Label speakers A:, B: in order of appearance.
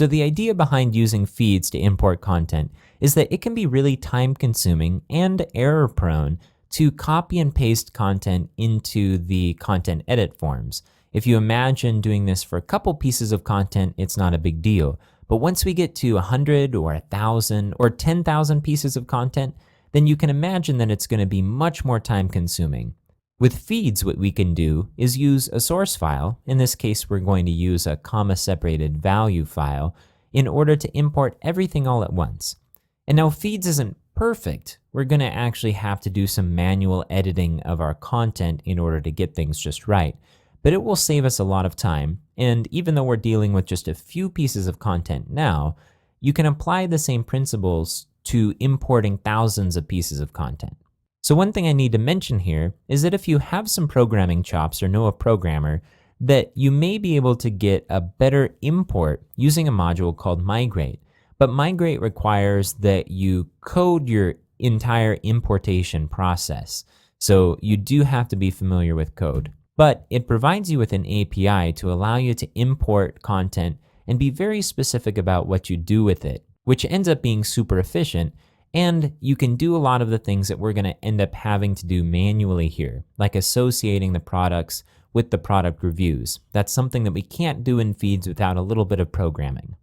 A: So the idea behind using feeds to import content is that it can be really time consuming and error prone to copy and paste content into the content edit forms. If you imagine doing this for a couple pieces of content, it's not a big deal. But once we get to 100 or 1,000 or 10,000 pieces of content, then you can imagine that it's going to be much more time consuming. With feeds, what we can do is use a source file. In this case, we're going to use a comma-separated value file in order to import everything all at once. And now feeds isn't perfect. We're going to actually have to do some manual editing of our content in order to get things just right. But it will save us a lot of time. And even though we're dealing with just a few pieces of content now, you can apply the same principles to importing thousands of pieces of content. So one thing I need to mention here is that if you have some programming chops or know a programmer, that you may be able to get a better import using a module called Migrate. But Migrate requires that you code your entire importation process. So you do have to be familiar with code. But it provides you with an API to allow you to import content and be very specific about what you do with it, which ends up being super efficient. And you can do a lot of the things that we're going to end up having to do manually here, like associating the products with the product reviews. That's something that we can't do in feeds without a little bit of programming.